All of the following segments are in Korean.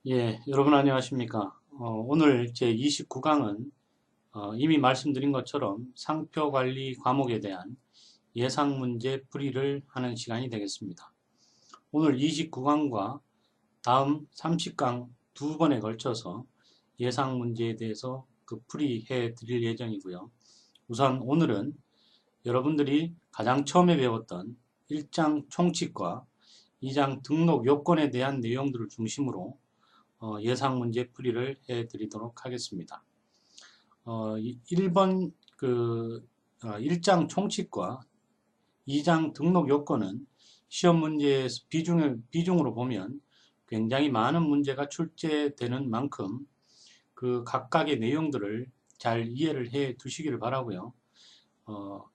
예, 여러분 안녕하십니까? 오늘 제 29강은 이미 말씀드린 것처럼 상표 관리 과목에 대한 예상 문제 풀이를 하는 시간이 되겠습니다. 오늘 29강과 다음 30강 두 번에 걸쳐서 예상 문제에 대해서 풀이해 드릴 예정이고요. 우선 오늘은 여러분들이 가장 처음에 배웠던 1장 총칙과 2장 등록 요건에 대한 내용들을 중심으로 예상 문제 풀이를 해 드리도록 하겠습니다. 1번 1장 총칙과 2장 등록 요건은 시험 문제에서 비중으로 보면 굉장히 많은 문제가 출제되는 만큼 그 각각의 내용들을 잘 이해를 해 두시기를 바라고요.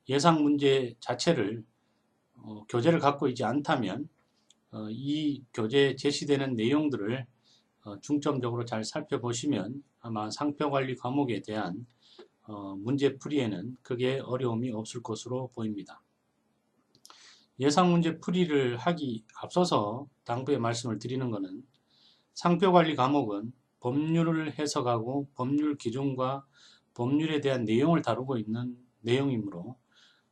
예상 문제 자체를 교재를 갖고 있지 않다면 이 교재에 제시되는 내용들을 중점적으로 잘 살펴보시면 아마 상표관리 과목에 대한 문제 풀이에는 크게 어려움이 없을 것으로 보입니다. 예상 문제 풀이를 하기 앞서서 당부의 말씀을 드리는 것은 상표관리 과목은 법률을 해석하고 법률 기준과 법률에 대한 내용을 다루고 있는 내용이므로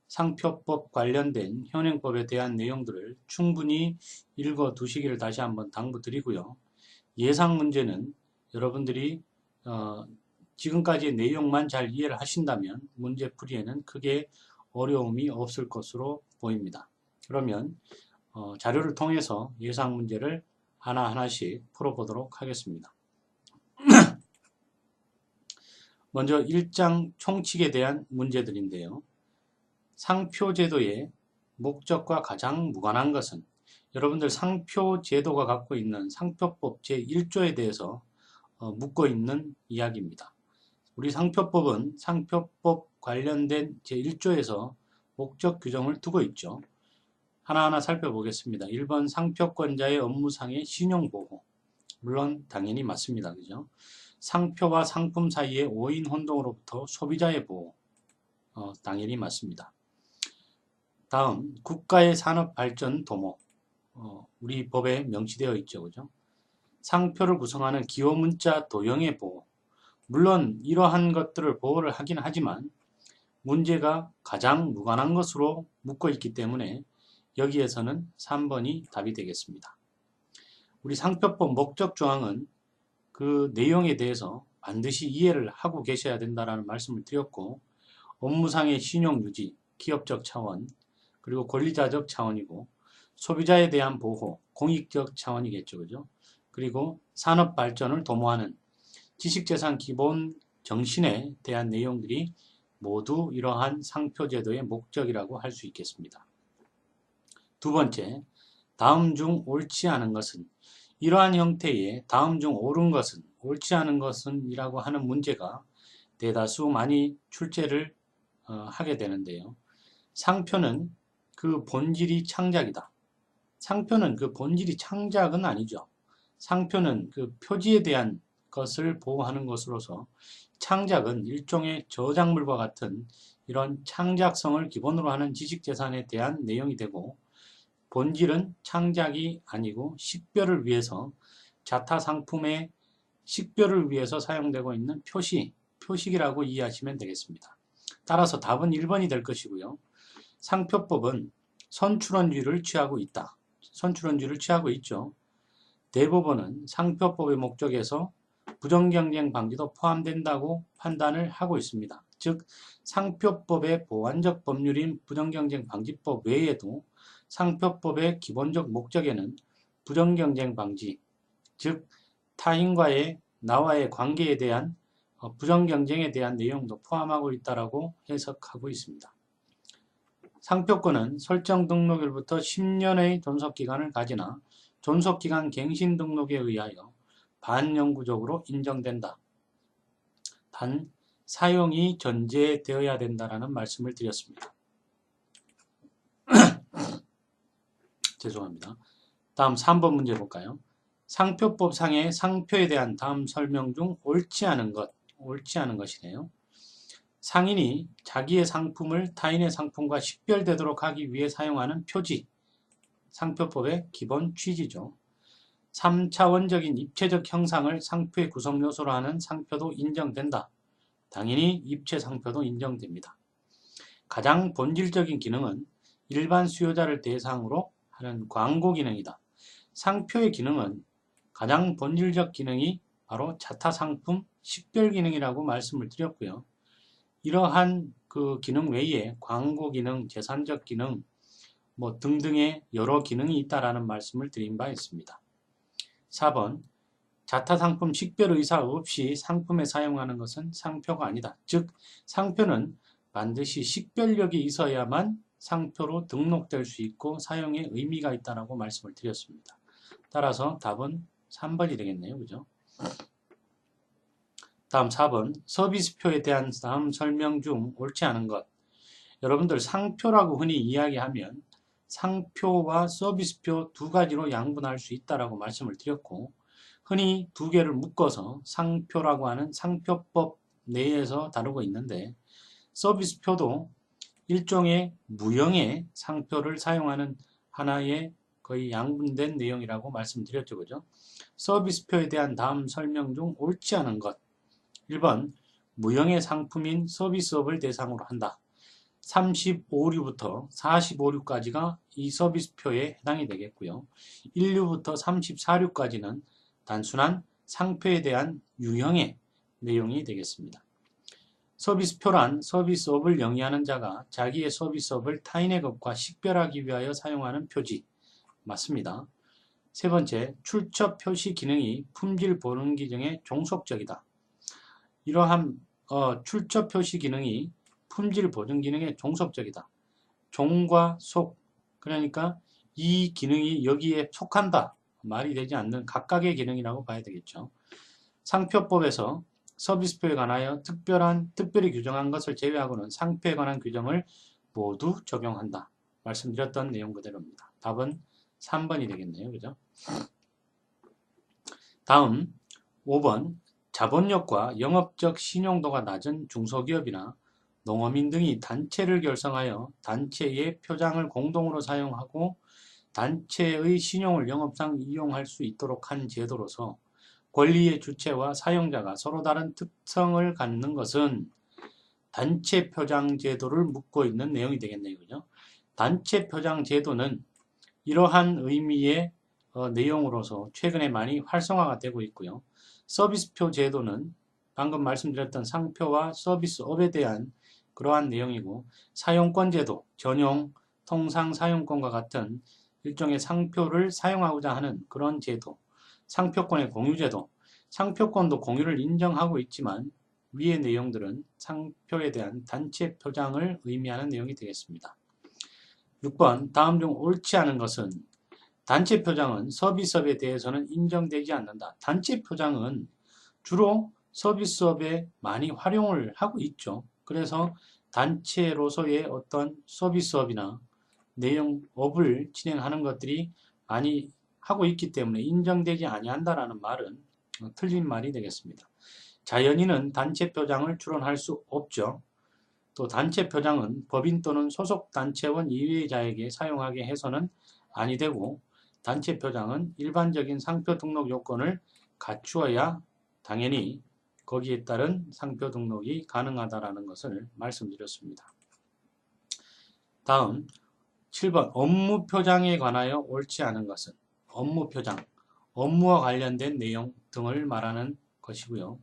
상표법 관련된 현행법에 대한 내용들을 충분히 읽어 두시기를 다시 한번 당부드리고요. 예상 문제는 여러분들이 지금까지의 내용만 잘 이해를 하신다면 문제 풀이에는 크게 어려움이 없을 것으로 보입니다. 그러면 자료를 통해서 예상 문제를 하나하나씩 풀어보도록 하겠습니다. 먼저 1장 총칙에 대한 문제들인데요. 상표제도의 목적과 가장 무관한 것은 여러분들 상표제도가 갖고 있는 상표법 제1조에 대해서 묻고 있는 이야기입니다. 우리 상표법은 상표법 관련된 제1조에서 목적 규정을 두고 있죠. 하나하나 살펴보겠습니다. 1번 상표권자의 업무상의 신용보호. 물론 당연히 맞습니다. 그죠? 상표와 상품 사이의 오인 혼동으로부터 소비자의 보호. 당연히 맞습니다. 다음 국가의 산업발전 도모. 우리 법에 명시되어 있죠. 그죠? 상표를 구성하는 기호문자 도형의 보호. 물론 이러한 것들을 보호를 하긴 하지만 문제가 가장 무관한 것으로 묻고 있기 때문에 여기에서는 3번이 답이 되겠습니다. 우리 상표법 목적 조항은 그 내용에 대해서 반드시 이해를 하고 계셔야 된다는 말씀을 드렸고 업무상의 신용 유지, 기업적 차원, 그리고 권리자적 차원이고 소비자에 대한 보호, 공익적 차원이겠죠. 그죠? 그리고 산업 발전을 도모하는 지식재산 기본 정신에 대한 내용들이 모두 이러한 상표제도의 목적이라고 할 수 있겠습니다. 두 번째, 다음 중 옳지 않은 것은 이러한 형태의 다음 중 옳은 것은 옳지 않은 것은 이라고 하는 문제가 대다수 많이 출제를 하게 되는데요. 상표는 그 본질이 창작이다. 상표는 그 본질이 창작은 아니죠. 상표는 그 표지에 대한 것을 보호하는 것으로서 창작은 일종의 저작물과 같은 이런 창작성을 기본으로 하는 지식재산에 대한 내용이 되고 본질은 창작이 아니고 식별을 위해서 자타 상품의 식별을 위해서 사용되고 있는 표식이라고 이해하시면 되겠습니다. 따라서 답은 1번이 될 것이고요. 상표법은 선출원주의를 취하고 있다. 선출원주의를 취하고 있죠. 대법원은 상표법의 목적에서 부정경쟁 방지도 포함된다고 판단을 하고 있습니다. 즉 상표법의 보완적 법률인 부정경쟁 방지법 외에도 상표법의 기본적 목적에는 부정경쟁 방지, 즉 타인과의 나와의 관계에 대한 부정경쟁에 대한 내용도 포함하고 있다고 해석하고 있습니다. 상표권은 설정 등록일부터 10년의 존속기간을 가지나 존속기간 갱신 등록에 의하여 반영구적으로 인정된다. 단 사용이 전제되어야 된다라는 말씀을 드렸습니다. 죄송합니다. 다음 3번 문제 볼까요? 상표법상의 상표에 대한 다음 설명 중 옳지 않은 것이네요. 상인이 자기의 상품을 타인의 상품과 식별되도록 하기 위해 사용하는 표지, 상표법의 기본 취지죠. 3차원적인 입체적 형상을 상표의 구성 요소로 하는 상표도 인정된다. 당연히 입체 상표도 인정됩니다. 가장 본질적인 기능은 일반 수요자를 대상으로 하는 광고 기능이다. 상표의 기능은 가장 본질적 기능이 바로 자타 상품 식별 기능이라고 말씀을 드렸고요. 이러한 그 기능 외에 광고 기능, 재산적 기능 등등의 여러 기능이 있다라는 말씀을 드린 바 있습니다. 4번 자타 상품 식별 의사 없이 상품에 사용하는 것은 상표가 아니다. 즉 상표는 반드시 식별력이 있어야만 상표로 등록될 수 있고 사용에 의미가 있다라고 말씀을 드렸습니다. 따라서 답은 3번이 되겠네요. 그죠? 다음 4번 서비스표에 대한 다음 설명 중 옳지 않은 것. 여러분들 상표라고 흔히 이야기하면 상표와 서비스표 두 가지로 양분할 수 있다라고 말씀을 드렸고 흔히 두 개를 묶어서 상표라고 하는 상표법 내에서 다루고 있는데 서비스표도 일종의 무형의 상표를 사용하는 하나의 거의 양분된 내용이라고 말씀드렸죠. 그죠? 서비스표에 대한 다음 설명 중 옳지 않은 것. 1번 무형의 상품인 서비스업을 대상으로 한다. 35류부터 45류까지가 이 서비스표에 해당이 되겠고요. 1류부터 34류까지는 단순한 상표에 대한 유형의 내용이 되겠습니다. 서비스표란 서비스업을 영위하는 자가 자기의 서비스업을 타인의 것과 식별하기 위하여 사용하는 표지. 맞습니다. 세 번째, 출처 표시 기능이 품질 보는 기능에 종속적이다. 이러한 출처 표시 기능이 품질 보증 기능에 종속적이다. 종과 속, 그러니까 이 기능이 여기에 속한다. 말이 되지 않는 각각의 기능이라고 봐야 되겠죠. 상표법에서 서비스표에 관하여 특별히 규정한 것을 제외하고는 상표에 관한 규정을 모두 적용한다. 말씀드렸던 내용 그대로입니다. 답은 3번이 되겠네요. 그죠? 다음 5번 자본력과 영업적 신용도가 낮은 중소기업이나 농어민 등이 단체를 결성하여 단체의 표장을 공동으로 사용하고 단체의 신용을 영업상 이용할 수 있도록 한 제도로서 권리의 주체와 사용자가 서로 다른 특성을 갖는 것은 단체 표장 제도를 묻고 있는 내용이 되겠네요. 그죠? 단체 표장 제도는 이러한 의미의 내용으로서 최근에 많이 활성화가 되고 있고요. 서비스표 제도는 방금 말씀드렸던 상표와 서비스업에 대한 그러한 내용이고 사용권 제도, 전용, 통상 사용권과 같은 일종의 상표를 사용하고자 하는 그런 제도, 상표권의 공유 제도, 상표권도 공유를 인정하고 있지만 위의 내용들은 상표에 대한 단체 표장을 의미하는 내용이 되겠습니다. 6번 다음 중 옳지 않은 것은 단체 표장은 서비스업에 대해서는 인정되지 않는다. 단체 표장은 주로 서비스업에 많이 활용을 하고 있죠. 그래서 단체로서의 어떤 서비스업이나 내용업을 진행하는 것들이 많이 하고 있기 때문에 인정되지 아니한다라는 말은 틀린 말이 되겠습니다. 자연인은 단체 표장을 출원할 수 없죠. 또 단체 표장은 법인 또는 소속 단체원 이외자에게 사용하게 해서는 아니 되고 단체 표장은 일반적인 상표 등록 요건을 갖추어야 당연히 거기에 따른 상표 등록이 가능하다라는 것을 말씀드렸습니다. 다음 7번 업무 표장에 관하여 옳지 않은 것은 업무 표장, 업무와 관련된 내용 등을 말하는 것이고요.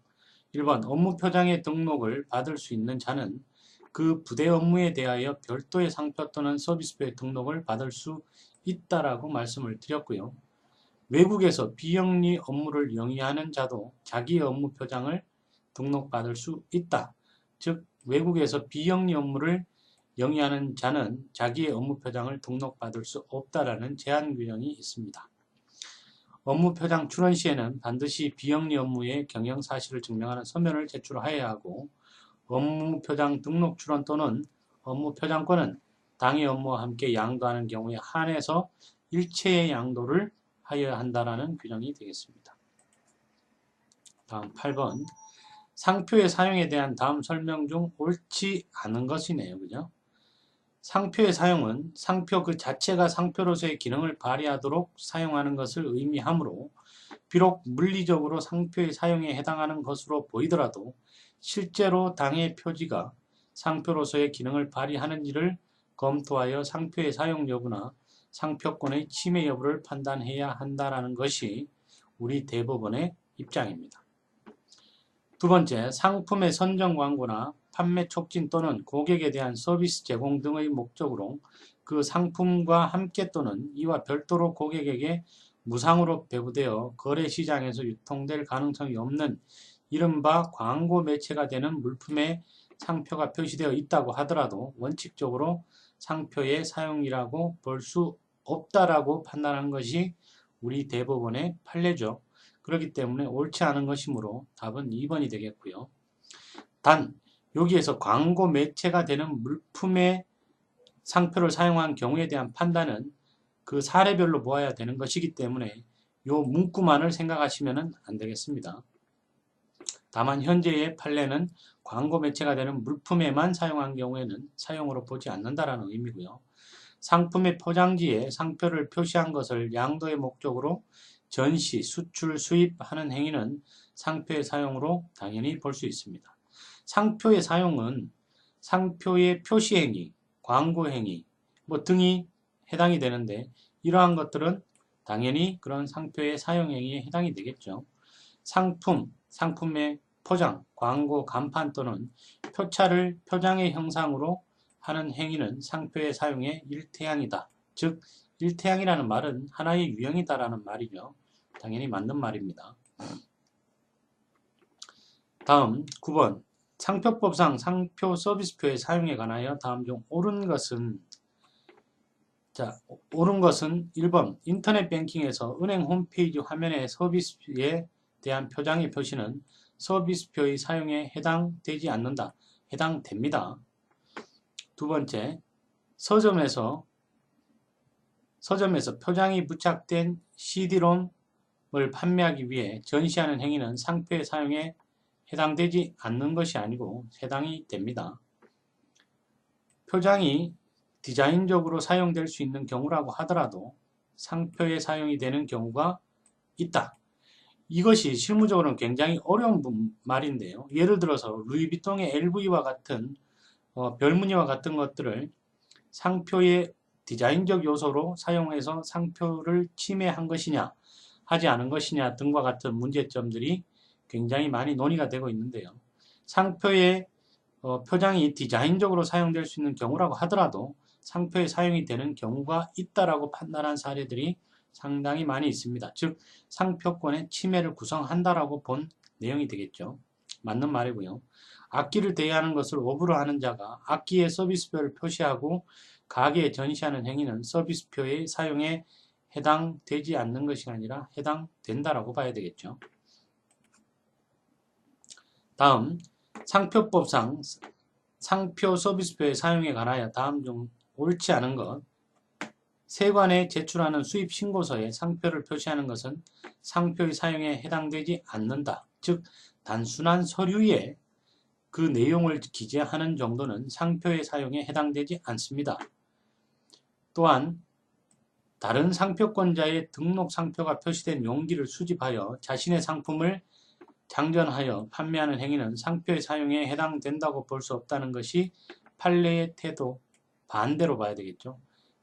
1번 업무 표장의 등록을 받을 수 있는 자는 그 부대 업무에 대하여 별도의 상표 또는 서비스표의 등록을 받을 수 있다라고 말씀을 드렸고요. 외국에서 비영리 업무를 영위하는 자도 자기의 업무 표장을 등록받을 수 있다. 즉 외국에서 비영리 업무를 영위하는 자는 자기의 업무 표장을 등록받을 수 없다라는 제한 규정이 있습니다. 업무 표장 출원 시에는 반드시 비영리 업무의 경영 사실을 증명하는 서면을 제출하여야 하고 업무 표장 등록 출원 또는 업무 표장권은 당해 업무와 함께 양도하는 경우에 한해서 일체의 양도를 하여야 한다라는 규정이 되겠습니다. 다음 8번 상표의 사용에 대한 다음 설명 중 옳지 않은 것이네요. 그죠? 상표의 사용은 상표 그 자체가 상표로서의 기능을 발휘하도록 사용하는 것을 의미하므로 비록 물리적으로 상표의 사용에 해당하는 것으로 보이더라도 실제로 당의 표지가 상표로서의 기능을 발휘하는지를 검토하여 상표의 사용 여부나 상표권의 침해 여부를 판단해야 한다는 것이 우리 대법원의 입장입니다. 두 번째, 상품의 선정 광고나 판매 촉진 또는 고객에 대한 서비스 제공 등의 목적으로 그 상품과 함께 또는 이와 별도로 고객에게 무상으로 배부되어 거래시장에서 유통될 가능성이 없는 이른바 광고 매체가 되는 물품의 상표가 표시되어 있다고 하더라도 원칙적으로 상표의 사용이라고 볼 수 없다라고 판단한 것이 우리 대법원의 판례죠. 그렇기 때문에 옳지 않은 것이므로 답은 2번이 되겠고요. 단 여기에서 광고 매체가 되는 물품의 상표를 사용한 경우에 대한 판단은 그 사례별로 보아야 되는 것이기 때문에 요 문구만을 생각하시면 안 되겠습니다. 다만 현재의 판례는 광고 매체가 되는 물품에만 사용한 경우에는 사용으로 보지 않는다라는 의미고요. 상품의 포장지에 상표를 표시한 것을 양도의 목적으로 전시, 수출, 수입하는 행위는 상표의 사용으로 당연히 볼 수 있습니다. 상표의 사용은 상표의 표시 행위, 광고 행위 등이 해당이 되는데 이러한 것들은 당연히 그런 상표의 사용 행위에 해당이 되겠죠. 상품, 상품의 포장, 광고, 간판 또는 표차를 표장의 형상으로 하는 행위는 상표의 사용의 일태양이다. 즉 일태양이라는 말은 하나의 유형이다라는 말이죠. 당연히 맞는 말입니다. 다음 9번 상표법상 상표 서비스표의 사용에 관하여 다음 중 옳은 것은 옳은 것은 1번 인터넷 뱅킹에서 은행 홈페이지 화면의 서비스에 대한 표장의 표시는 서비스표의 사용에 해당되지 않는다. 해당됩니다. 두 번째, 서점에서 표장이 부착된 CD롬을 판매하기 위해 전시하는 행위는 상표의 사용에 해당되지 않는 것이 아니고 해당이 됩니다. 표장이 디자인적으로 사용될 수 있는 경우라고 하더라도 상표에 사용이 되는 경우가 있다. 이것이 실무적으로는 굉장히 어려운 말인데요. 예를 들어서 루이비통의 LV와 같은 별무늬와 같은 것들을 상표의 디자인적 요소로 사용해서 상표를 침해한 것이냐 하지 않은 것이냐 등과 같은 문제점들이 굉장히 많이 논의가 되고 있는데요. 상표의 표장이 디자인적으로 사용될 수 있는 경우라고 하더라도 상표에 사용이 되는 경우가 있다라고 판단한 사례들이 상당히 많이 있습니다. 즉 상표권의 침해를 구성한다라고 본 내용이 되겠죠. 맞는 말이고요. 악기를 대여하는 것을 업으로 하는 자가 악기의 서비스표를 표시하고 가게에 전시하는 행위는 서비스표의 사용에 해당되지 않는 것이 아니라 해당된다라고 봐야 되겠죠. 다음 상표법상 상표 서비스표의 사용에 관하여 다음 중 옳지 않은 것 세관에 제출하는 수입신고서에 상표를 표시하는 것은 상표의 사용에 해당되지 않는다. 즉 단순한 서류에 그 내용을 기재하는 정도는 상표의 사용에 해당되지 않습니다. 또한 다른 상표권자의 등록 상표가 표시된 용기를 수집하여 자신의 상품을 장전하여 판매하는 행위는 상표의 사용에 해당된다고 볼 수 없다는 것이 판례의 태도 반대로 봐야 되겠죠.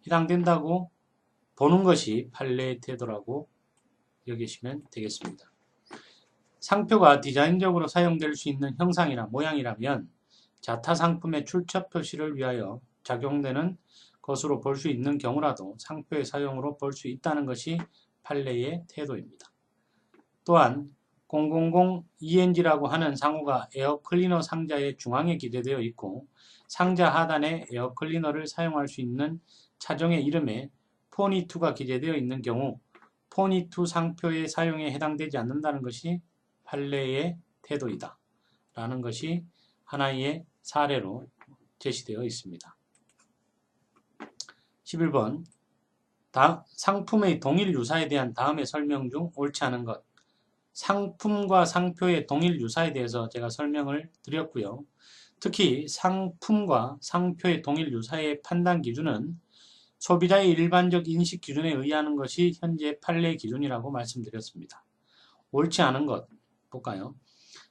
해당된다고 보는 것이 판례의 태도라고 여기시면 되겠습니다. 상표가 디자인적으로 사용될 수 있는 형상이나 모양이라면 자타 상품의 출처 표시를 위하여 작용되는 것으로 볼 수 있는 경우라도 상표의 사용으로 볼 수 있다는 것이 판례의 태도입니다. 또한 000ENG라고 하는 상호가 에어클리너 상자의 중앙에 기재되어 있고 상자 하단에 에어클리너를 사용할 수 있는 차종의 이름에 포니2가 기재되어 있는 경우 포니2 상표의 사용에 해당되지 않는다는 것이 판례의 태도이다 라는 것이 하나의 사례로 제시되어 있습니다. 11번 상품의 동일 유사에 대한 다음의 설명 중 옳지 않은 것 상품과 상표의 동일 유사에 대해서 제가 설명을 드렸고요. 특히 상품과 상표의 동일 유사의 판단 기준은 소비자의 일반적 인식 기준에 의하는 것이 현재 판례 기준이라고 말씀드렸습니다. 옳지 않은 것 볼까요?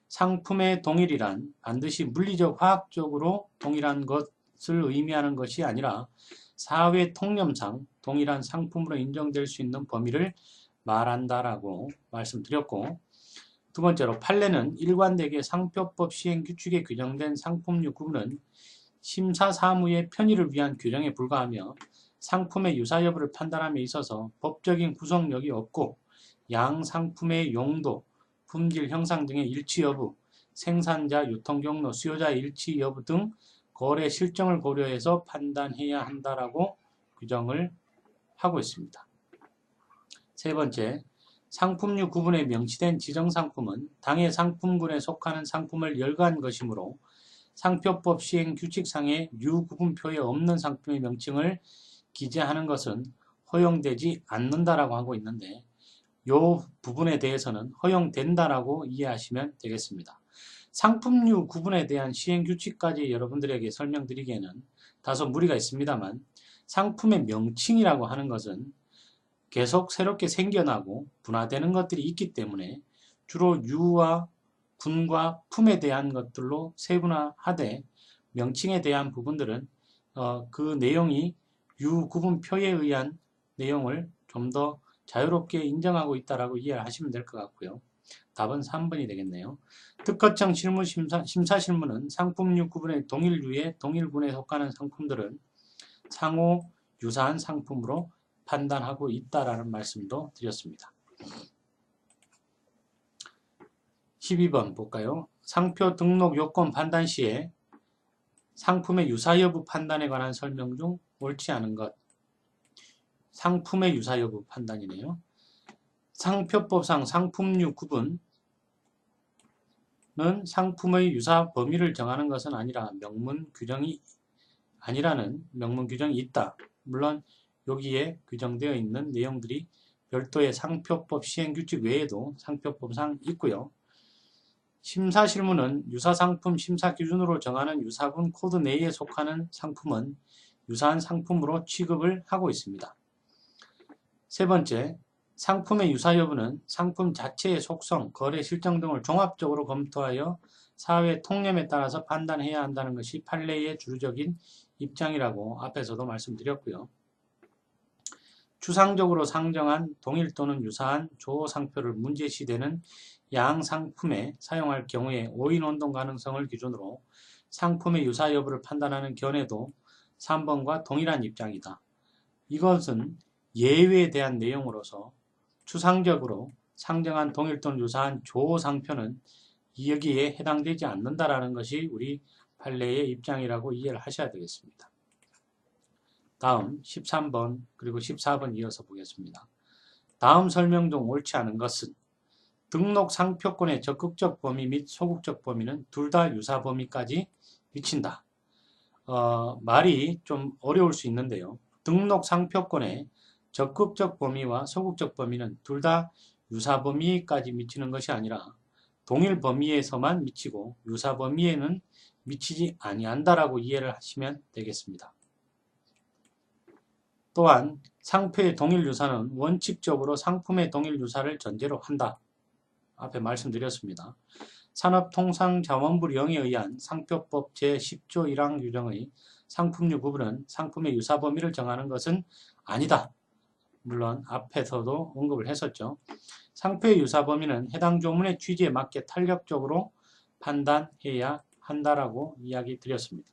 상품의 동일이란 반드시 물리적 화학적으로 동일한 것을 의미하는 것이 아니라 사회 통념상 동일한 상품으로 인정될 수 있는 범위를 말한다라고 말씀드렸고, 두 번째로 판례는 일관되게 상표법 시행 규칙에 규정된 상품류 구분은 심사 사무의 편의를 위한 규정에 불과하며 상품의 유사 여부를 판단함에 있어서 법적인 구속력이 없고 양 상품의 용도, 품질 형상 등의 일치 여부, 생산자, 유통 경로, 수요자의 일치 여부 등 거래 실정을 고려해서 판단해야 한다라고 규정을 하고 있습니다. 세 번째, 상품류 구분에 명시된 지정상품은 당해 상품군에 속하는 상품을 열거한 것이므로 상표법 시행 규칙상의 유구분표에 없는 상품의 명칭을 기재하는 것은 허용되지 않는다라고 하고 있는데, 이 부분에 대해서는 허용된다라고 이해하시면 되겠습니다. 상품류 구분에 대한 시행 규칙까지 여러분들에게 설명드리기에는 다소 무리가 있습니다만, 상품의 명칭이라고 하는 것은 계속 새롭게 생겨나고 분화되는 것들이 있기 때문에 주로 유와 군과 품에 대한 것들로 세분화하되, 명칭에 대한 부분들은 그 내용이 유구분표에 의한 내용을 좀 더 자유롭게 인정하고 있다라고 이해를 하시면 될 것 같고요. 답은 3번이 되겠네요. 특허청 심사실무는 상품류 구분의 동일류의 동일군에 속하는 상품들은 상호 유사한 상품으로 판단하고 있다라는 말씀도 드렸습니다. 12번 볼까요? 상표 등록 요건 판단 시에 상품의 유사 여부 판단에 관한 설명 중 옳지 않은 것. 상품의 유사 여부 판단이네요. 상표법상 상품류 구분은 상품의 유사 범위를 정하는 것은 아니라 명문 규정이 있다. 물론 여기에 규정되어 있는 내용들이 별도의 상표법 시행규칙 외에도 상표법상 있고요. 심사실무는 유사상품 심사기준으로 정하는 유사군 코드 내에 속하는 상품은 유사한 상품으로 취급을 하고 있습니다. 세 번째, 상품의 유사 여부는 상품 자체의 속성, 거래 실정 등을 종합적으로 검토하여 사회 통념에 따라서 판단해야 한다는 것이 판례의 주류적인 입장이라고 앞에서도 말씀드렸고요. 추상적으로 상정한 동일 또는 유사한 조상표를 문제시되는 양 상품에 사용할 경우에 오인 혼동 가능성을 기준으로 상품의 유사 여부를 판단하는 견해도 3번과 동일한 입장이다. 이것은 예외에 대한 내용으로서 추상적으로 상정한 동일 또는 유사한 조상표는 여기에 해당되지 않는다라는 것이 우리 판례의 입장이라고 이해를 하셔야 되겠습니다. 다음 13번 그리고 14번 이어서 보겠습니다. 다음 설명 중 옳지 않은 것은 등록 상표권의 적극적 범위 및 소극적 범위는 둘 다 유사 범위까지 미친다. 말이 좀 어려울 수 있는데요. 등록 상표권의 적극적 범위와 소극적 범위는 둘 다 유사 범위까지 미치는 것이 아니라 동일 범위에서만 미치고 유사 범위에는 미치지 아니한다라고 이해를 하시면 되겠습니다. 또한 상표의 동일 유사는 원칙적으로 상품의 동일 유사를 전제로 한다. 앞에 말씀드렸습니다. 산업통상자원부 령에 의한 상표법 제10조 1항 규정의 상품류 구분은 상품의 유사 범위를 정하는 것은 아니다. 물론 앞에서도 언급을 했었죠. 상표의 유사 범위는 해당 조문의 취지에 맞게 탄력적으로 판단해야 한다라고 이야기 드렸습니다.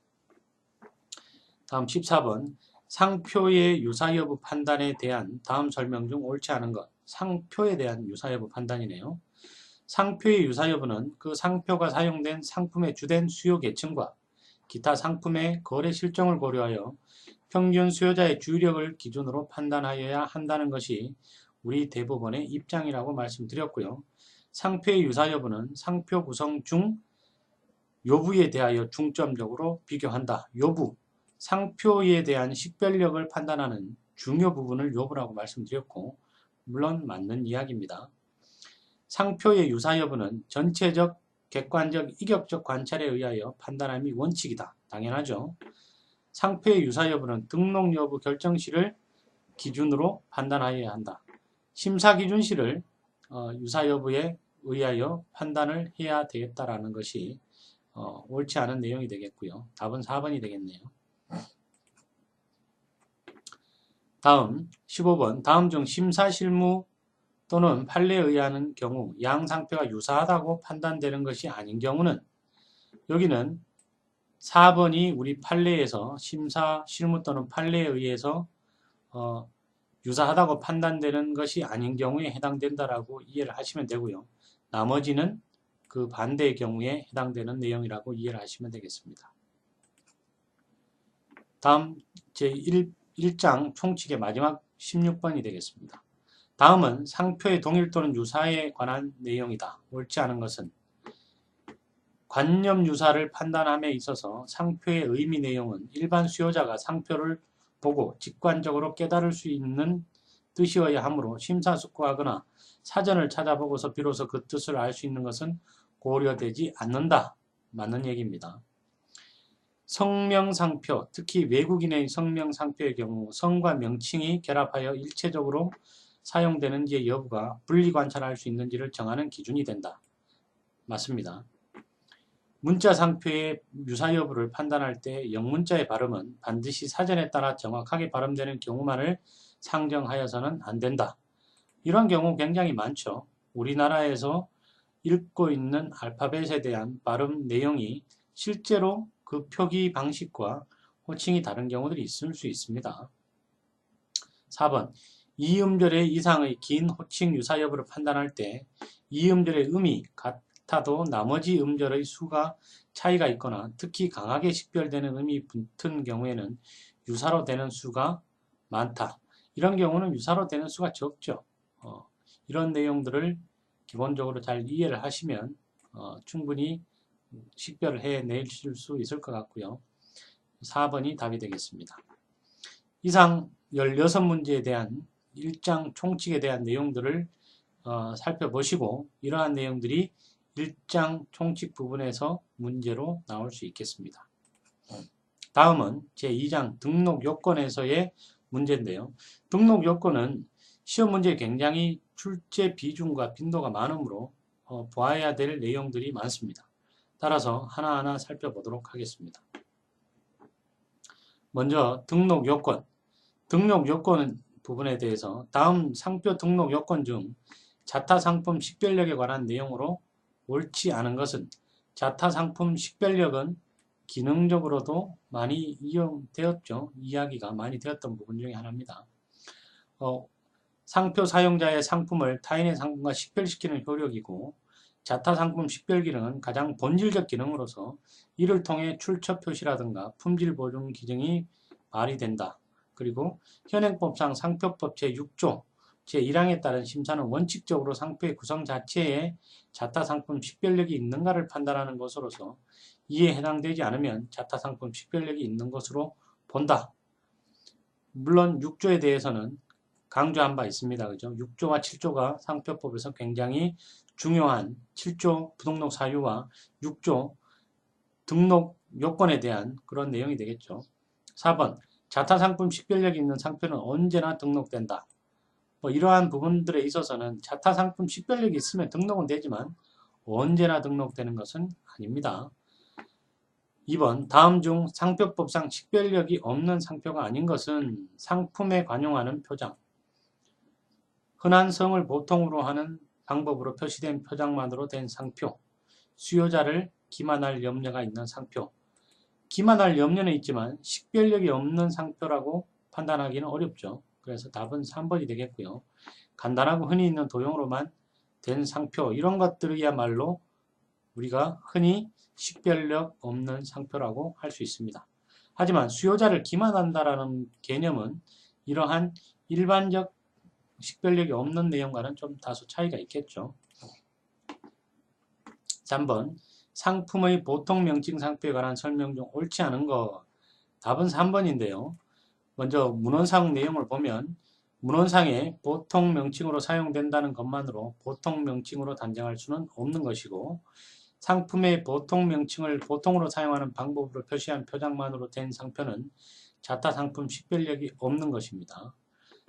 다음 14번 상표의 유사 여부 판단에 대한 다음 설명 중 옳지 않은 것. 상표에 대한 유사 여부 판단이네요. 상표의 유사 여부는 그 상표가 사용된 상품의 주된 수요 계층과 기타 상품의 거래 실정을 고려하여 평균 수요자의 주력을 기준으로 판단하여야 한다는 것이 우리 대법원의 입장이라고 말씀드렸고요. 상표의 유사 여부는 상표 구성 중 여부에 대하여 중점적으로 비교한다. 여부, 상표에 대한 식별력을 판단하는 중요 부분을 여부라고 말씀드렸고, 물론 맞는 이야기입니다. 상표의 유사 여부는 전체적 객관적, 이격적 관찰에 의하여 판단함이 원칙이다. 당연하죠. 상표의 유사 여부는 등록 여부 결정 시를 기준으로 판단하여야 한다. 심사 기준 시를 유사 여부에 의하여 판단을 해야 되겠다라는 것이 옳지 않은 내용이 되겠고요. 답은 4번이 되겠네요. 다음 15번 다음 중 심사 실무 또는 판례에 의하는 경우 양 상표가 유사하다고 판단되는 것이 아닌 경우는 여기는 4번이 우리 판례에서 심사 실무 또는 판례에 의해서 유사하다고 판단되는 것이 아닌 경우에 해당된다라고 이해를 하시면 되고요. 나머지는 그 반대의 경우에 해당되는 내용이라고 이해를 하시면 되겠습니다. 다음 제1장 총칙의 마지막 16번이 되겠습니다. 다음은 상표의 동일 또는 유사에 관한 내용이다. 옳지 않은 것은 관념 유사를 판단함에 있어서 상표의 의미 내용은 일반 수요자가 상표를 보고 직관적으로 깨달을 수 있는 뜻이어야 하므로 심사숙고하거나 사전을 찾아보고서 비로소 그 뜻을 알 수 있는 것은 고려되지 않는다. 맞는 얘기입니다. 성명상표, 특히 외국인의 성명상표의 경우 성과 명칭이 결합하여 일체적으로 사용되는지의 여부가 분리 관찰할 수 있는지를 정하는 기준이 된다. 맞습니다. 문자상표의 유사 여부를 판단할 때 영문자의 발음은 반드시 사전에 따라 정확하게 발음되는 경우만을 상정하여서는 안 된다. 이런 경우 굉장히 많죠. 우리나라에서 읽고 있는 알파벳에 대한 발음 내용이 실제로 그 표기 방식과 호칭이 다른 경우들이 있을 수 있습니다. 4번 이음절의 이상의 긴 호칭 유사 여부를 판단할 때 이음절의 음이 같아도 나머지 음절의 수가 차이가 있거나 특히 강하게 식별되는 음이 붙은 경우에는 유사로 되는 수가 많다. 이런 경우는 유사로 되는 수가 적죠. 이런 내용들을 기본적으로 잘 이해를 하시면 충분히 식별을 해내실 수 있을 것 같고요. 4번이 답이 되겠습니다. 이상 16문제에 대한 1장 총칙에 대한 내용들을 살펴보시고 이러한 내용들이 1장 총칙 부분에서 문제로 나올 수 있겠습니다. 다음은 제2장 등록 요건에서의 문제인데요. 등록 요건은 시험 문제에 굉장히 출제 비중과 빈도가 많으므로 보아야 될 내용들이 많습니다. 따라서 하나하나 살펴보도록 하겠습니다. 먼저 등록 요건. 등록 요건 부분에 대해서 다음 상표 등록 요건 중 자타 상품 식별력에 관한 내용으로 옳지 않은 것은 자타 상품 식별력은 기능적으로도 많이 이용되었죠. 이야기가 많이 되었던 부분 중에 하나입니다. 상표 사용자의 상품을 타인의 상품과 식별시키는 효력이고 자타 상품 식별 기능은 가장 본질적 기능으로서 이를 통해 출처 표시라든가 품질 보증 기능이 발휘된다. 그리고 현행법상 상표법 제6조 제1항에 따른 심사는 원칙적으로 상표의 구성 자체에 자타 상품 식별력이 있는가를 판단하는 것으로서 이에 해당되지 않으면 자타 상품 식별력이 있는 것으로 본다. 물론 6조에 대해서는 강조한 바 있습니다. 그죠? 6조와 7조가 상표법에서 굉장히 중요한 7조 부등록 사유와 6조 등록 요건에 대한 그런 내용이 되겠죠. 4번 자타 상품 식별력이 있는 상표는 언제나 등록된다. 이러한 부분들에 있어서는 자타 상품 식별력이 있으면 등록은 되지만 언제나 등록되는 것은 아닙니다. 2번 다음 중 상표법상 식별력이 없는 상표가 아닌 것은 상품에 관용하는 표장, 흔한 성을 보통으로 하는 방법으로 표시된 표장만으로 된 상표, 수요자를 기만할 염려가 있는 상표. 기만할 염려는 있지만 식별력이 없는 상표라고 판단하기는 어렵죠. 그래서 답은 3번이 되겠고요. 간단하고 흔히 있는 도형으로만 된 상표, 이런 것들이야말로 우리가 흔히 식별력 없는 상표라고 할 수 있습니다. 하지만 수요자를 기만한다라는 개념은 이러한 일반적 식별력이 없는 내용과는 좀 다소 차이가 있겠죠. 3번 상품의 보통 명칭 상표에 관한 설명 중 옳지 않은 것. 답은 3번인데요. 먼저 문헌상 내용을 보면 문헌상에 보통 명칭으로 사용된다는 것만으로 보통 명칭으로 단정할 수는 없는 것이고 상품의 보통 명칭을 보통으로 사용하는 방법으로 표시한 표장만으로 된 상표는 자타 상품 식별력이 없는 것입니다.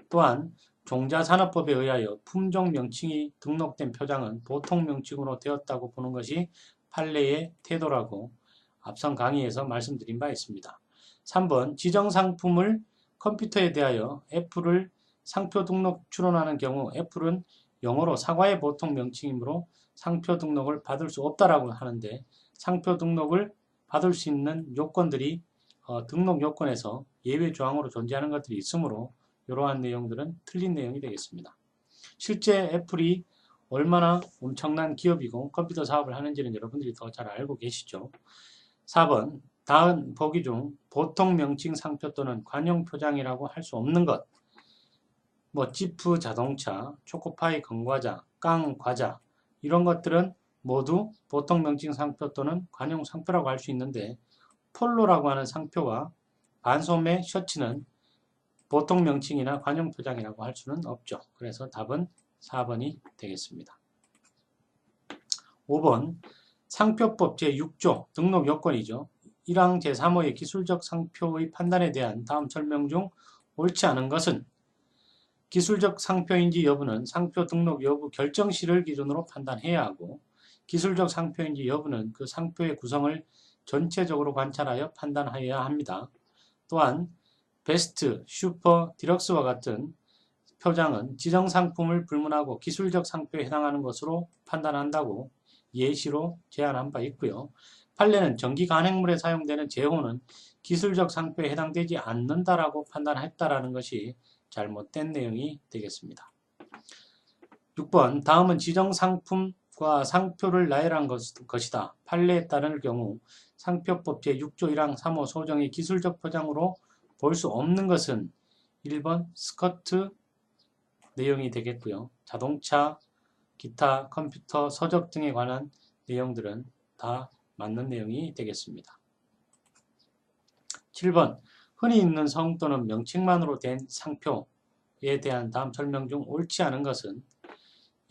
또한 종자산업법에 의하여 품종 명칭이 등록된 표장은 보통 명칭으로 되었다고 보는 것이 판례의 태도라고 앞선 강의에서 말씀드린 바 있습니다. 3번 지정상품을 컴퓨터에 대하여 애플을 상표 등록 추론하는 경우 애플은 영어로 사과의 보통 명칭이므로 상표 등록을 받을 수 없다라고 하는데 상표 등록을 받을 수 있는 요건들이 등록 요건에서 예외 조항으로 존재하는 것들이 있으므로 이러한 내용들은 틀린 내용이 되겠습니다. 실제 애플이 얼마나 엄청난 기업이고 컴퓨터 사업을 하는지는 여러분들이 더 잘 알고 계시죠. 4번 다음 보기 중 보통 명칭 상표 또는 관용 표장이라고 할 수 없는 것 지프 자동차, 초코파이 건과자, 깡 과자 이런 것들은 모두 보통 명칭 상표 또는 관용 상표라고 할 수 있는데 폴로라고 하는 상표와 반소매 셔츠는 보통 명칭이나 관용 표장이라고 할 수는 없죠. 그래서 답은 4번이 되겠습니다. 5번 상표법 제6조 등록 요건이죠. 1항 제3호의 기술적 상표의 판단에 대한 다음 설명 중 옳지 않은 것은 기술적 상표인지 여부는 상표 등록 여부 결정시를 기준으로 판단해야 하고 기술적 상표인지 여부는 그 상표의 구성을 전체적으로 관찰하여 판단하여야 합니다. 또한 베스트, 슈퍼, 디럭스와 같은 표장은 지정 상품을 불문하고 기술적 상표에 해당하는 것으로 판단한다고 예시로 제안한 바 있고요. 판례는 전기 간행물에 사용되는 제호는 기술적 상표에 해당되지 않는다라고 판단했다라는 것이 잘못된 내용이 되겠습니다. 6번 다음은 지정 상품과 상표를 나열한 것이다. 판례에 따를 경우 상표법 제6조 1항 3호 소정의 기술적 표장으로 볼 수 없는 것은 1번 스커트 내용이 되겠고요. 자동차, 기타, 컴퓨터, 서적 등에 관한 내용들은 다 맞는 내용이 되겠습니다. 7번 흔히 있는 성 또는 명칭만으로 된 상표에 대한 다음 설명 중 옳지 않은 것은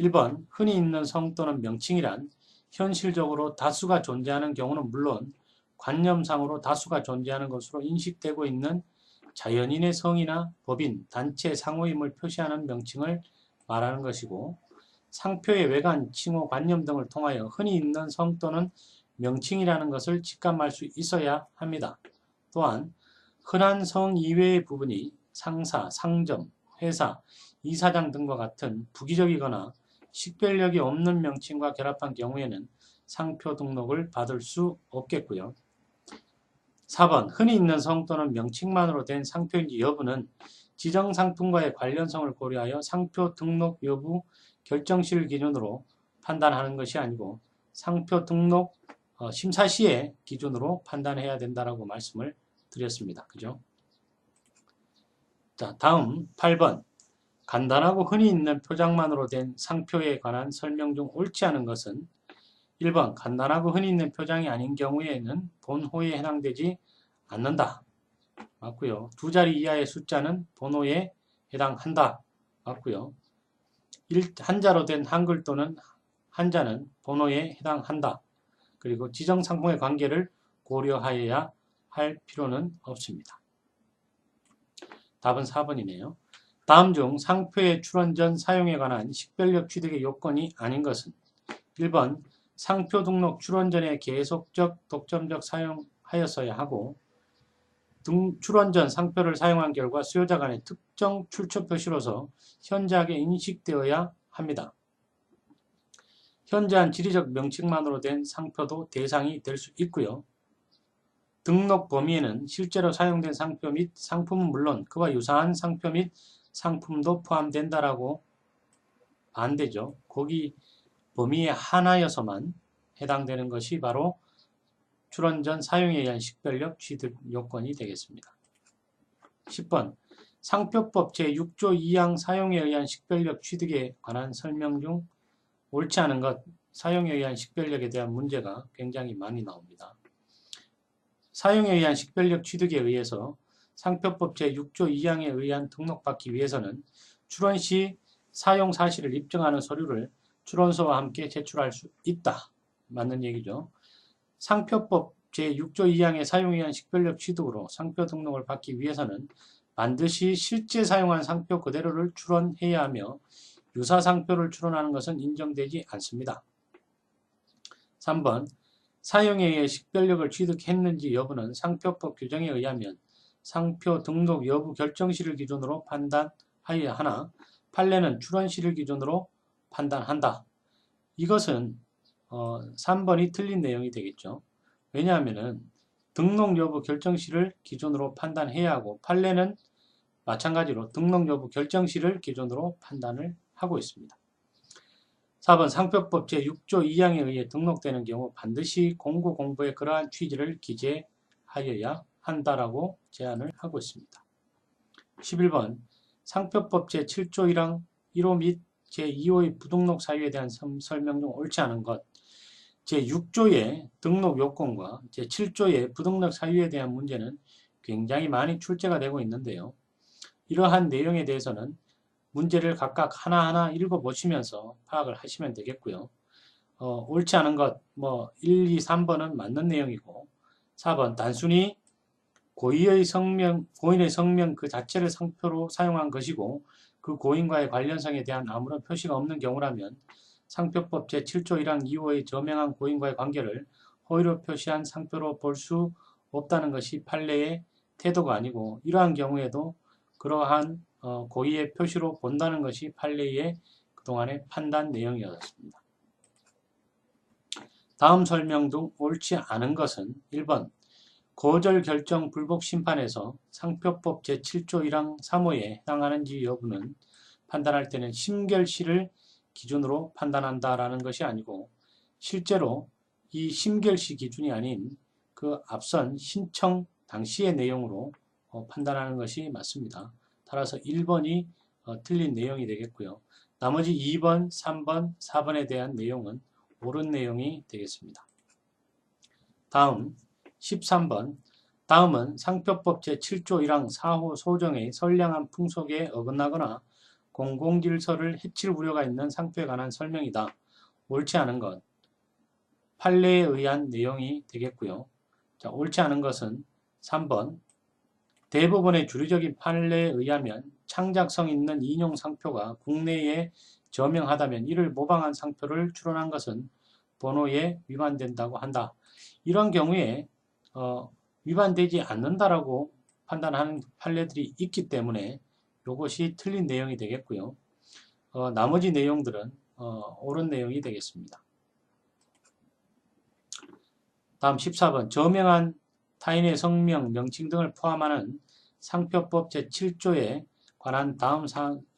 1번 흔히 있는 성 또는 명칭이란 현실적으로 다수가 존재하는 경우는 물론 관념상으로 다수가 존재하는 것으로 인식되고 있는 자연인의 성이나 법인, 단체, 상호임을 표시하는 명칭을 말하는 것이고 상표의 외관, 칭호, 관념 등을 통하여 흔히 있는 성 또는 명칭이라는 것을 직감할 수 있어야 합니다. 또한 흔한 성 이외의 부분이 상사, 상점, 회사, 이사장 등과 같은 부기적이거나 식별력이 없는 명칭과 결합한 경우에는 상표 등록을 받을 수 없겠고요. 4번 흔히 있는 성 또는 명칭만으로 된 상표인지 여부는 지정 상품과의 관련성을 고려하여 상표 등록 여부 결정시를 기준으로 판단하는 것이 아니고 상표 등록 심사 시에 기준으로 판단해야 된다라고 말씀을 드렸습니다. 그죠? 자, 다음 8번 간단하고 흔히 있는 표장만으로 된 상표에 관한 설명 중 옳지 않은 것은 1번 간단하고 흔히 있는 표장이 아닌 경우에는 본호에 해당되지 않는다. 맞고요. 두 자리 이하의 숫자는 본호에 해당한다. 맞고요. 한자로 된 한글 또는 한자는 본호에 해당한다. 그리고 지정 상품의 관계를 고려하여야 할 필요는 없습니다. 답은 4번이네요. 다음 중 상표의 출원 전 사용에 관한 식별력 취득의 요건이 아닌 것은 1번 상표 등록 출원 전에 계속적 독점적 사용하였어야 하고 출원 전 상표를 사용한 결과 수요자 간의 특정 출처 표시로서 현저하게 인식되어야 합니다. 현저한 지리적 명칭만으로 된 상표도 대상이 될 수 있고요. 등록 범위에는 실제로 사용된 상표 및 상품은 물론 그와 유사한 상표 및 상품도 포함된다라고 반대죠. 거기 범위에 하나여서만 해당되는 것이 바로 출원 전 사용에 의한 식별력 취득 요건이 되겠습니다. 10번 상표법 제6조 2항 사용에 의한 식별력 취득에 관한 설명 중 옳지 않은 것, 사용에 의한 식별력에 대한 문제가 굉장히 많이 나옵니다. 사용에 의한 식별력 취득에 의해서 상표법 제6조 2항에 의한 등록받기 위해서는 출원 시 사용 사실을 입증하는 서류를 출원서와 함께 제출할 수 있다. 맞는 얘기죠. 상표법 제6조 2항의 사용의한 식별력 취득으로 상표 등록을 받기 위해서는 반드시 실제 사용한 상표 그대로를 출원해야 하며 유사 상표를 출원하는 것은 인정되지 않습니다. 3번 사용에 의해 식별력을 취득했는지 여부는 상표법 규정에 의하면 상표 등록 여부 결정시를 기준으로 판단하여야 하나 판례는 출원시를 기준으로 판단한다. 이것은 3번이 틀린 내용이 되겠죠. 왜냐하면 등록 여부 결정시를 기준으로 판단해야 하고 판례는 마찬가지로 등록 여부 결정시를 기준으로 판단을 하고 있습니다. 4번 상표법 제6조 2항에 의해 등록되는 경우 반드시 공고공부에 그러한 취지를 기재하여야 한다라고 제안을 하고 있습니다. 11번 상표법 제7조 1항 1호 및 제2호의 부등록 사유에 대한 설명 중 옳지 않은 것 제6조의 등록 요건과 제7조의 부등록 사유에 대한 문제는 굉장히 많이 출제가 되고 있는데요. 이러한 내용에 대해서는 문제를 각각 하나하나 읽어보시면서 파악을 하시면 되겠고요. 옳지 않은 것, 1, 2, 3번은 맞는 내용이고 4번 단순히 고인의 성명 그 자체를 상표로 사용한 것이고 그 고인과의 관련성에 대한 아무런 표시가 없는 경우라면 상표법 제7조 1항 2호의 저명한 고인과의 관계를 허위로 표시한 상표로 볼 수 없다는 것이 판례의 태도가 아니고 이러한 경우에도 그러한 고의의 표시로 본다는 것이 판례의 그동안의 판단 내용이었습니다. 다음 설명 중 옳지 않은 것은 1번 거절 결정 불복 심판에서 상표법 제7조 1항 3호에 해당하는지 여부는 판단할 때는 심결시를 기준으로 판단한다라는 것이 아니고 실제로 이 심결시 기준이 아닌 그 앞선 신청 당시의 내용으로 판단하는 것이 맞습니다. 따라서 1번이 틀린 내용이 되겠고요. 나머지 2번, 3번, 4번에 대한 내용은 옳은 내용이 되겠습니다. 다음 13번 다음은 상표법 제7조 1항 4호 소정의 선량한 풍속에 어긋나거나 공공질서를 해칠 우려가 있는 상표에 관한 설명이다. 옳지 않은 것 판례에 의한 내용이 되겠고요. 자, 옳지 않은 것은 3번 대법원의 주류적인 판례에 의하면 창작성 있는 인용 상표가 국내에 저명하다면 이를 모방한 상표를 출원한 것은 번호에 위반된다고 한다. 이런 경우에 위반되지 않는다라고 판단하는 판례들이 있기 때문에 이것이 틀린 내용이 되겠고요. 나머지 내용들은 옳은 내용이 되겠습니다. 다음 14번 저명한 타인의 성명, 명칭 등을 포함하는 상표법 제7조에 관한 다음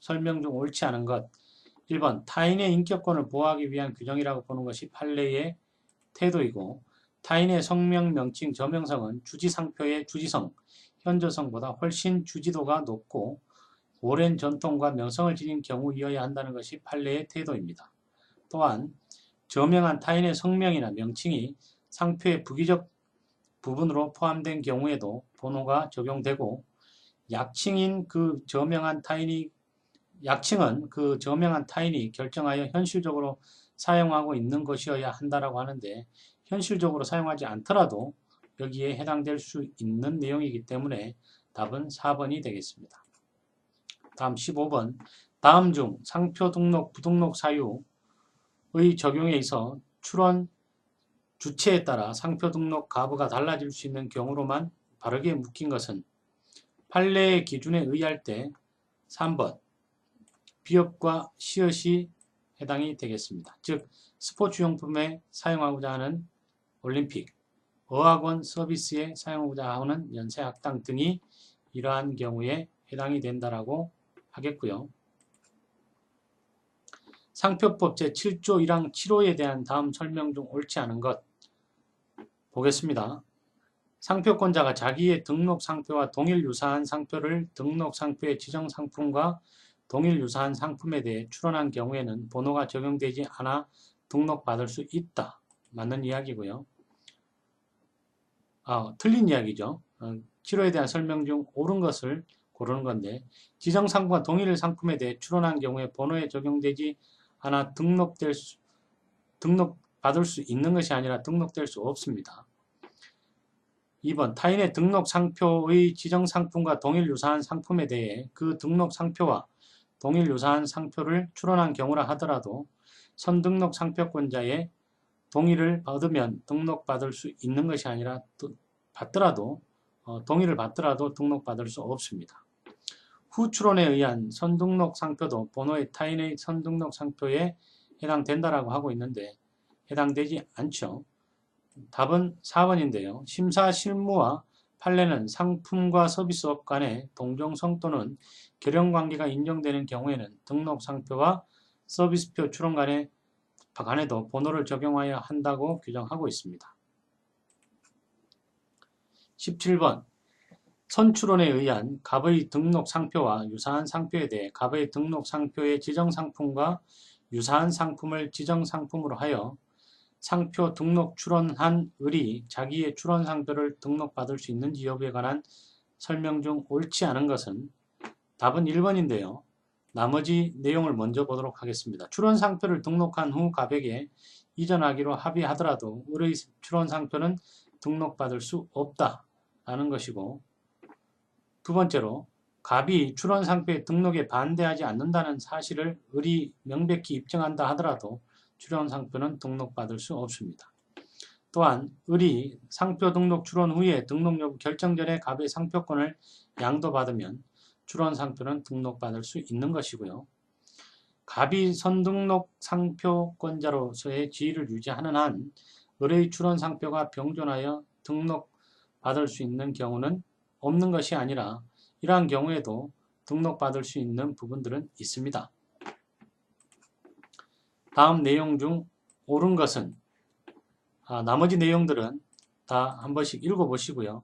설명 중 옳지 않은 것 1번 타인의 인격권을 보호하기 위한 규정이라고 보는 것이 판례의 태도이고 타인의 성명, 명칭, 저명성은 주지상표의 주지성, 현저성보다 훨씬 주지도가 높고 오랜 전통과 명성을 지닌 경우이어야 한다는 것이 판례의 태도입니다. 또한 저명한 타인의 성명이나 명칭이 상표의 부기적 부분으로 포함된 경우에도 번호가 적용되고 약칭은 그 저명한 타인이 결정하여 현실적으로 사용하고 있는 것이어야 한다라고 하는데 현실적으로 사용하지 않더라도 여기에 해당될 수 있는 내용이기 때문에 답은 4번이 되겠습니다. 다음 15번 다음 중 상표 등록 부등록 사유의 적용에 있어 출원 주체에 따라 상표 등록 가부가 달라질 수 있는 경우로만 바르게 묶인 것은 판례의 기준에 의할 때 3번 비업과 시엇이 해당이 되겠습니다. 즉 스포츠용품에 사용하고자 하는 올림픽, 어학원 서비스에 사용하고자 하는 연세학당 등이 이러한 경우에 해당이 된다라고 하겠고요. 상표법 제7조 1항 7호에 대한 다음 설명 중 옳지 않은 것 보겠습니다. 상표권자가 자기의 등록 상표와 동일 유사한 상표를 등록 상표의 지정 상품과 동일 유사한 상품에 대해 출원한 경우에는 번호가 적용되지 않아 등록받을 수 있다. 맞는 이야기고요. 틀린 이야기죠. 7호에 대한 설명 중 옳은 것을 고르는 건데 지정 상품과 동일 상품에 대해 출원한 경우에 번호에 적용되지 않아 등록받을 받을 수 있는 것이 아니라 등록될 수 없습니다. 2번 타인의 등록 상표의 지정 상품과 동일 유사한 상품에 대해 그 등록 상표와 동일 유사한 상표를 출원한 경우라 하더라도 선등록 상표권자의 동의를 받으면 등록받을 수 있는 것이 아니라 동의를 받더라도 등록받을 수 없습니다. 후출원에 의한 선등록 상표도 번호의 타인의 선등록 상표에 해당된다라고 하고 있는데 해당되지 않죠. 답은 4번인데요. 심사 실무와 판례는 상품과 서비스업 간의 동종성 또는 결연관계가 인정되는 경우에는 등록 상표와 서비스표 출원 간에도 번호를 적용하여야 한다고 규정하고 있습니다. 17번 선출원에 의한 갑의 등록 상표와 유사한 상표에 대해 갑의 등록 상표의 지정 상품과 유사한 상품을 지정 상품으로 하여 상표 등록 출원한 을이 자기의 출원 상표를 등록받을 수 있는지 여부에 관한 설명 중 옳지 않은 것은 답은 1번인데요. 나머지 내용을 먼저 보도록 하겠습니다. 출원 상표를 등록한 후 갑에게 이전하기로 합의하더라도 을의 출원 상표는 등록받을 수 없다라는 것이고, 두 번째로 갑이 출원 상표의 등록에 반대하지 않는다는 사실을 을이 명백히 입증한다 하더라도 출원 상표는 등록받을 수 없습니다. 또한 을이 상표 등록 출원 후에 등록 여부 결정 전에 갑의 상표권을 양도받으면 출원 상표는 등록받을 수 있는 것이고요. 갑이 선등록 상표권자로서의 지위를 유지하는 한 을의 출원 상표가 병존하여 등록받을 수 있는 경우는 없는 것이 아니라 이러한 경우에도 등록받을 수 있는 부분들은 있습니다. 다음 내용 중 옳은 것은 나머지 내용들은 다 한 번씩 읽어보시고요.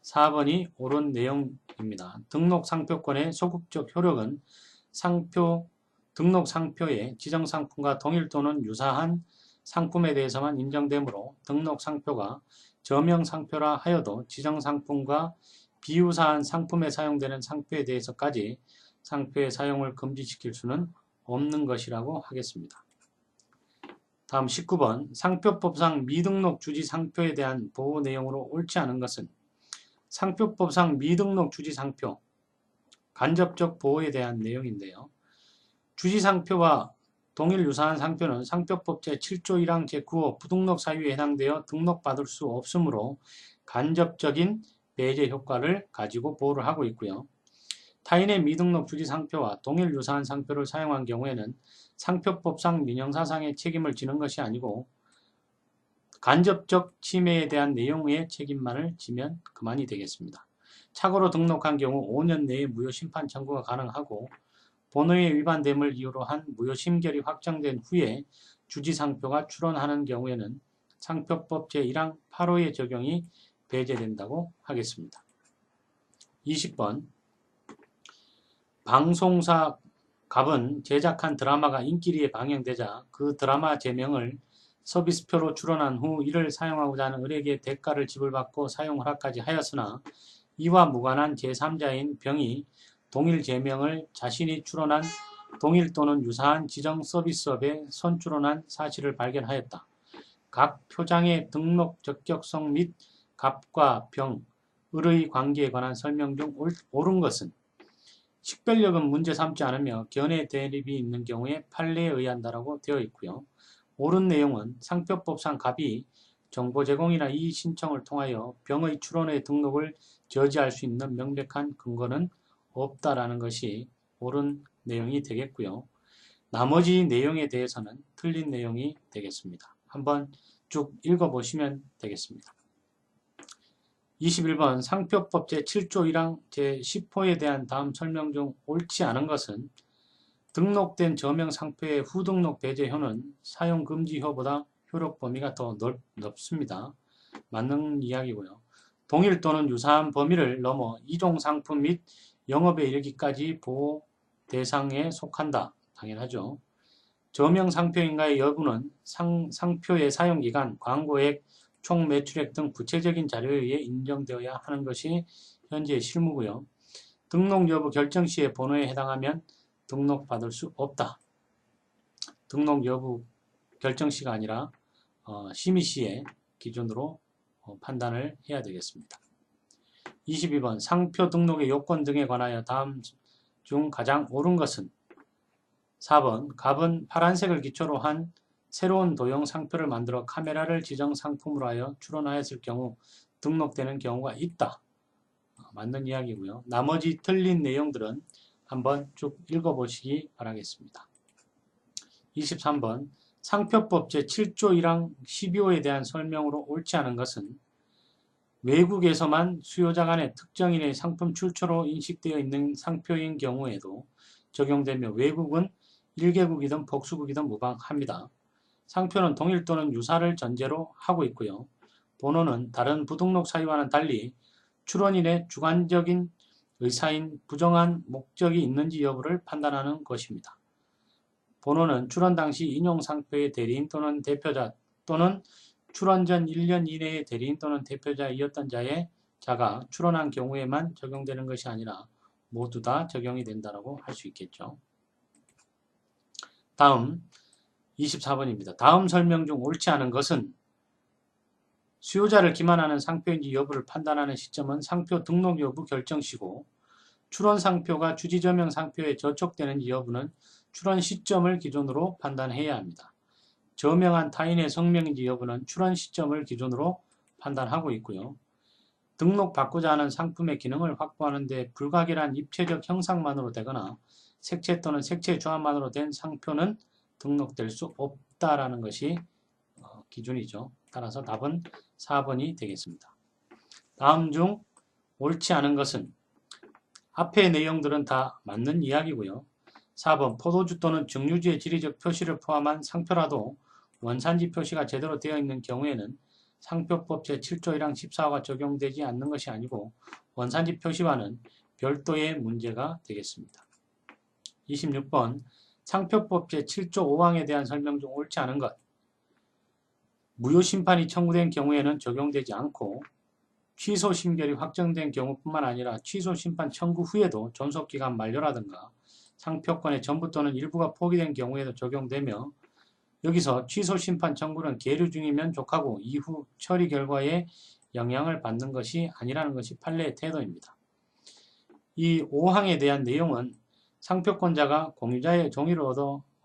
4번이 옳은 내용입니다. 등록 상표권의 소극적 효력은 등록 상표의 지정 상품과 동일 또는 유사한 상품에 대해서만 인정되므로 등록 상표가 저명 상표라 하여도 지정 상품과 비유사한 상품에 사용되는 상표에 대해서까지 상표의 사용을 금지시킬 수는 없는 것이라고 하겠습니다. 다음 19번 상표법상 미등록 주지 상표에 대한 보호 내용으로 옳지 않은 것은 상표법상 미등록 주지 상표 간접적 보호에 대한 내용인데요. 주지 상표와 동일 유사한 상표는 상표법 제7조 1항 제9호 부등록 사유에 해당되어 등록받을 수 없으므로 간접적인 배제 효과를 가지고 보호를 하고 있고요. 타인의 미등록 주지 상표와 동일 유사한 상표를 사용한 경우에는 상표법상 민형사상의 책임을 지는 것이 아니고 간접적 침해에 대한 내용의 책임만을 지면 그만이 되겠습니다. 착오로 등록한 경우 5년 내에 무효심판 청구가 가능하고 본의에 위반됨을 이유로 한 무효심결이 확정된 후에 주지상표가 출원하는 경우에는 상표법 제1항 8호의 적용이 배제된다고 하겠습니다. 20번 방송사 갑은 제작한 드라마가 인기리에 방영되자 그 드라마 제명을 서비스표로 출원한 후 이를 사용하고자 하는 을에게 대가를 지불받고 사용 허락까지 하였으나 이와 무관한 제3자인 병이 동일 제명을 자신이 출원한 동일 또는 유사한 지정 서비스업에 선출원한 사실을 발견하였다. 각 표장의 등록 적격성 및 갑과 병, 을의 관계에 관한 설명 중 옳은 것은 식별력은 문제 삼지 않으며 견해 대립이 있는 경우에 판례에 의한다라고 되어 있고요. 옳은 내용은 상표법상 갑이 정보 제공이나 이의 신청을 통하여 병의 출원의 등록을 저지할 수 있는 명백한 근거는 없다라는 것이 옳은 내용이 되겠고요. 나머지 내용에 대해서는 틀린 내용이 되겠습니다. 한번 쭉 읽어보시면 되겠습니다. 21번 상표법 제7조 1항 제10호에 대한 다음 설명 중 옳지 않은 것은 등록된 저명 상표의 후등록 배제효는 사용금지효보다 효력 범위가 더 넓습니다. 맞는 이야기고요. 동일 또는 유사한 범위를 넘어 이종 상품 및 영업에 이르기까지 보호 대상에 속한다. 당연하죠. 저명 상표인가의 여부는 상표의 사용기간, 광고액, 총 매출액 등 구체적인 자료에 의해 인정되어야 하는 것이 현재의 실무고요. 등록 여부 결정 시의 번호에 해당하면 등록받을 수 없다. 등록 여부 결정 시가 아니라 심의시의 기준으로 판단을 해야 되겠습니다. 22번 상표 등록의 요건 등에 관하여 다음 중 가장 옳은 것은 4번 갑은 파란색을 기초로 한 새로운 도형 상표를 만들어 카메라를 지정 상품으로 하여 출원하였을 경우 등록되는 경우가 있다. 맞는 이야기고요. 나머지 틀린 내용들은 한번 쭉 읽어보시기 바라겠습니다. 23번 상표법 제7조 1항 12호에 대한 설명으로 옳지 않은 것은 외국에서만 수요자 간의 특정인의 상품 출처로 인식되어 있는 상표인 경우에도 적용되며 외국은 1개국이든 복수국이든 무방합니다. 상표는 동일 또는 유사를 전제로 하고 있고요. 번호는 다른 부등록 사유와는 달리 출원인의 주관적인 의사인 부정한 목적이 있는지 여부를 판단하는 것입니다. 번호는 출원 당시 인용상표의 대리인 또는 대표자 또는 출원 전 1년 이내의 대리인 또는 대표자이었던 자가 출원한 경우에만 적용되는 것이 아니라 모두 다 적용이 된다고 할 수 있겠죠. 다음 24번입니다. 다음 설명 중 옳지 않은 것은 수요자를 기만하는 상표인지 여부를 판단하는 시점은 상표 등록 여부 결정시고 출원 상표가 주지저명 상표에 저촉되는지 여부는 출원 시점을 기준으로 판단해야 합니다. 저명한 타인의 성명인지 여부는 출원 시점을 기준으로 판단하고 있고요. 등록받고자 하는 상품의 기능을 확보하는 데 불가결한 입체적 형상만으로 되거나 색채 또는 색채 조합만으로 된 상표는 등록될 수 없다라는 것이 기준이죠. 따라서 답은 4번이 되겠습니다. 다음 중 옳지 않은 것은 앞의 내용들은 다 맞는 이야기고요. 4번 포도주 또는 증류주의 지리적 표시를 포함한 상표라도 원산지 표시가 제대로 되어 있는 경우에는 상표법 제7조 1항 14호가 적용되지 않는 것이 아니고 원산지 표시와는 별도의 문제가 되겠습니다. 26번 상표법 제7조 5항에 대한 설명 중 옳지 않은 것. 무효심판이 청구된 경우에는 적용되지 않고 취소 심결이 확정된 경우뿐만 아니라 취소 심판 청구 후에도 존속기간 만료라든가 상표권의 전부 또는 일부가 포기된 경우에도 적용되며 여기서 취소 심판 청구는 계류 중이면 족하고 이후 처리 결과에 영향을 받는 것이 아니라는 것이 판례의 태도입니다. 이 5항에 대한 내용은 상표권자가 공유자의 종의를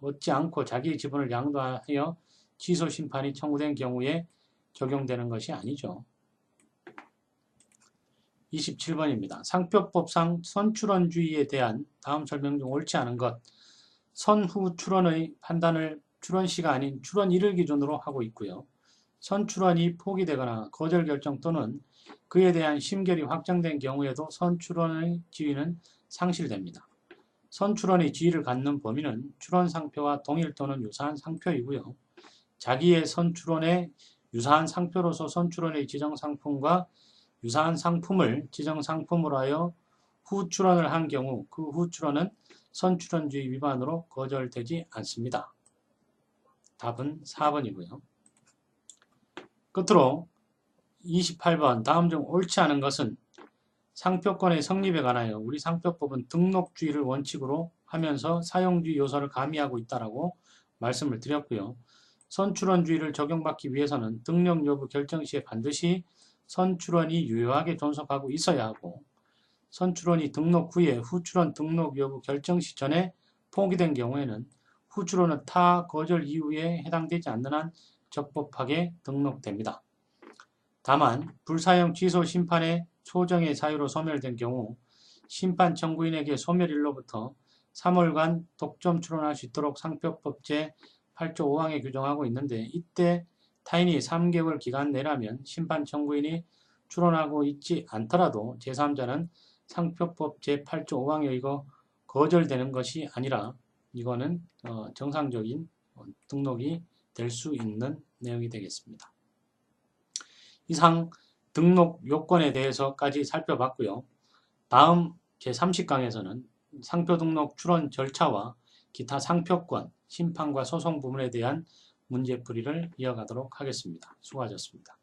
얻지 않고 자기의 지분을 양도하여 취소 심판이 청구된 경우에 적용되는 것이 아니죠. 27번입니다. 상표법상 선출원주의에 대한 다음 설명 중 옳지 않은 것. 선후 출원의 판단을 출원시가 아닌 출원일을 기준으로 하고 있고요. 선출원이 포기되거나 거절 결정 또는 그에 대한 심결이 확정된 경우에도 선출원의 지위는 상실됩니다. 선출원의 지위를 갖는 범위는 출원상표와 동일 또는 유사한 상표이고요. 자기의 선출원에 유사한 상표로서 선출원의 지정상품과 유사한 상품을 지정상품으로 하여 후출원을 한 경우 그 후출원은 선출원주의 위반으로 거절되지 않습니다. 답은 4번이고요. 끝으로 28번 다음 중 옳지 않은 것은 상표권의 성립에 관하여 우리 상표법은 등록주의를 원칙으로 하면서 사용주의 요소를 가미하고 있다라고 말씀을 드렸고요. 선출원주의를 적용받기 위해서는 등록 여부 결정 시에 반드시 선출원이 유효하게 존속하고 있어야 하고 선출원이 등록 후에 후출원 등록 여부 결정 시 전에 포기된 경우에는 후출원은 타 거절 이유에 해당되지 않는 한 적법하게 등록됩니다. 다만 불사용 취소 심판의 소정의 사유로 소멸된 경우 심판 청구인에게 소멸일로부터 3월간 독점 출원할 수 있도록 상표법 제8조 5항에 규정하고 있는데 이때 타인이 3개월 기간 내라면 심판 청구인이 출원하고 있지 않더라도 제3자는 상표법 제8조 5항에 의거 거절되는 것이 아니라 이거는 정상적인 등록이 될 수 있는 내용이 되겠습니다. 이상 등록 요건에 대해서까지 살펴봤고요. 다음 제30강에서는 상표 등록 출원 절차와 기타 상표권, 심판과 소송 부분에 대한 문제풀이를 이어가도록 하겠습니다. 수고하셨습니다.